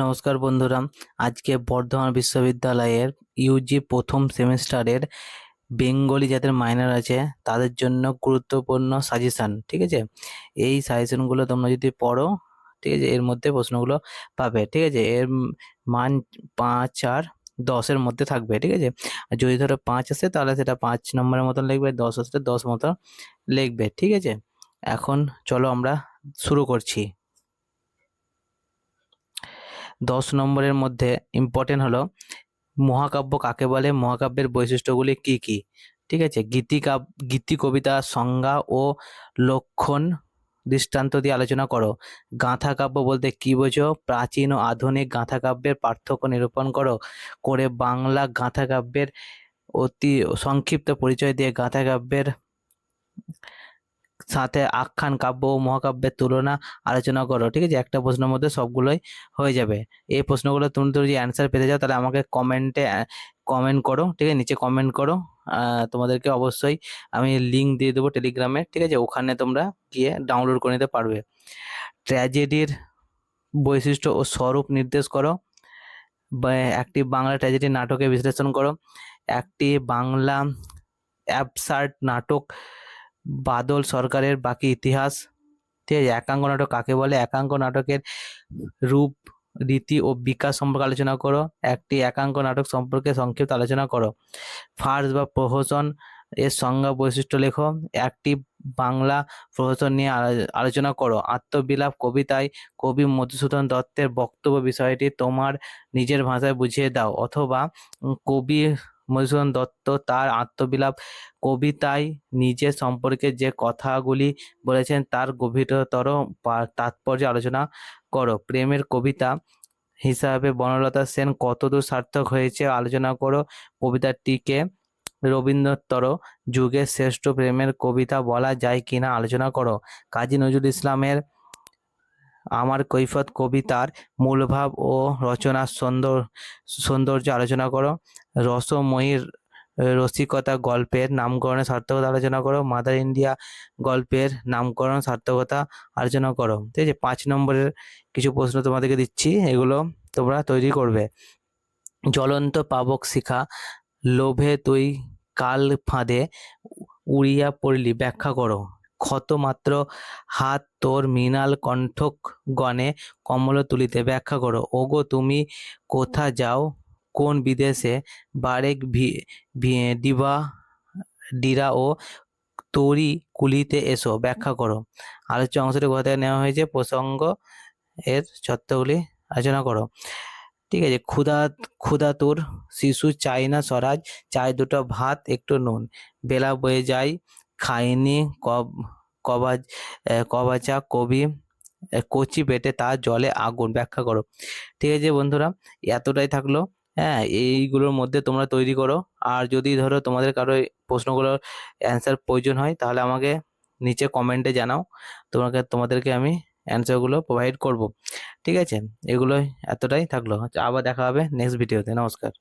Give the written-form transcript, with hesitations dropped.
নমস্কার বন্ধুরা, আজকে বর্ধমান বিশ্ববিদ্যালয়ের ইউজি প্রথম সেমিস্টারের বেঙ্গলি যাদের মাইনর আছে তাদের জন্য গুরুত্বপূর্ণ সাজেশান, ঠিক আছে। এই সাজেশানগুলো তোমরা যদি পড়ো, ঠিক আছে, এর মধ্যে প্রশ্নগুলো পাবে, ঠিক আছে। এর মান 5 আর 10-এর মধ্যে থাকবে, ঠিক আছে। আর যদি ধরো 5 আসে তাহলে সেটা 5 নম্বরের মতন লিখবে, 10 আসলে 10 মতো লিখবে, ঠিক আছে। এখন চলো আমরা শুরু করছি। 10 নম্বরের মধ্যে ইম্পর্টেন্ট হলো মহাকাব্য কাকে বলে, মহাকাব্যের বৈশিষ্ট্যগুলি কি কি, ঠিক আছে। গীতি কবিতা সংজ্ঞা ও লক্ষণ দৃষ্টান্ত দিয়ে আলোচনা করো। গাঁথা কাব্য বলতে কি বোঝো, প্রাচীন ও আধুনিক গাঁথা কাব্যের পার্থক্য নিরূপণ করো। করে বাংলা গাঁথা কাব্যের অতি সংক্ষিপ্ত পরিচয় দিয়ে গাঁথা কাব্যের সাথে আখ্যান কাব্য ও মহাকাব্যের তুলনা আলোচনা করো, ঠিক আছে। একটা প্রশ্নের মধ্যে সবগুলোই হয়ে যাবে। এই প্রশ্নগুলো তুমি যদি অ্যান্সার পেতে যাও তাহলে আমাকে কমেন্ট করো, ঠিক আছে, নিচে কমেন্ট করো। তোমাদেরকে অবশ্যই আমি লিঙ্ক দিয়ে দেবো টেলিগ্রামে, ঠিক আছে, ওখানে তোমরা গিয়ে ডাউনলোড করে নিতে পারবে। ট্র্যাজেডির বৈশিষ্ট্য ও স্বরূপ নির্দেশ করো। একটি বাংলা ট্র্যাজেডি নাটকে বিশ্লেষণ করো। একটি বাংলা অ্যাবসার্ড নাটক বাদল সরকারের বাকি ইতিহাস, ঠিক আছে। একাঙ্ক নাটক কাকে বলে, একাঙ্ক নাটকের রূপ রীতি ও বিকাশ সম্পর্কে আলোচনা করো। একটি একাঙ্ক নাটক সম্পর্কে সংক্ষিপ্ত আলোচনা করো। ফার্স বা প্রহসন এর সংজ্ঞা বৈশিষ্ট্য লেখো। একটি বাংলা প্রহসন নিয়ে আলোচনা করো। আত্মবিলাপ কবিতায় কবি মধুসূদন দত্তের বক্তব্য বিষয়টি তোমার নিজের ভাষায় বুঝিয়ে দাও, অথবা কবি মধুসূদন দত্ত তার আত্মবিলাপ কবিতায় নিজের সম্পর্কে যে কথাগুলি বলেছেন তার গভীরতর তাৎপর্য আলোচনা করো। প্রেমের কবিতা হিসাবে বনলতা সেন কতদূর সার্থক হয়েছে আলোচনা করো। কবিতাটিকে রবীন্দ্রোত্তর যুগের শ্রেষ্ঠ প্রেমের কবিতা বলা যায় কিনা আলোচনা করো। কাজী নজরুল ইসলামের আমার কৈফিয়ত কবিতার মূলভাব ও রচনার সৌন্দর্য আলোচনা করো। রসময়ীর রসিকতা গল্পের নামকরণের সার্থকতা আলোচনা করো। মাদার ইন্ডিয়া গল্পের নামকরণ সার্থকতা আলোচনা করো, ঠিক আছে। 5 নম্বরের কিছু প্রশ্ন তোমাদেরকে দিচ্ছি, এগুলো তোমরা তৈরি করবে। জ্বলন্ত পাবক শিখা, লোভে তুই কাল ফাঁদে উড়িয়া পড়লি, ব্যাখ্যা করো। ক্ষতমাত্র হাত তোর মৃণাল কণ্ঠক গণে কমল তুলিতে, ব্যাখ্যা করো। ওগো তুমি কোথা যাও কোন বিদেশে, বারেক ডিবা ডিরা ও তরি কুলিতে এসো, ব্যাখ্যা করো। আলোচ্য অংশটি কোথা থেকে নেওয়া হয়েছে, প্রসঙ্গ এর শর্তগুলি আলোচনা করো, ঠিক আছে। ক্ষুধাতুর শিশু চাই না স্বরাজ, চাই দুটো ভাত একটু নুন, বেলা বয়ে যায় খাইনি কবাচা কবি, কচি পেটে তার জলে আগুন, ব্যাখ্যা করো। ঠিক আছে বন্ধুরা, এতটাই থাকলো। হ্যাঁ, এইগুলোর মধ্যে তোমরা তৈরি করো। আর যদি ধরো তোমাদের কারো এই প্রশ্নগুলোর অ্যান্সার প্রয়োজন হয় তাহলে আমাকে নিচে কমেন্টে জানাও, তোমাদেরকে আমি অ্যান্সারগুলো প্রোভাইড করব, ঠিক আছে। এগুলোই এতটাই থাকলো, আবার দেখা হবে নেক্সট ভিডিওতে। নমস্কার।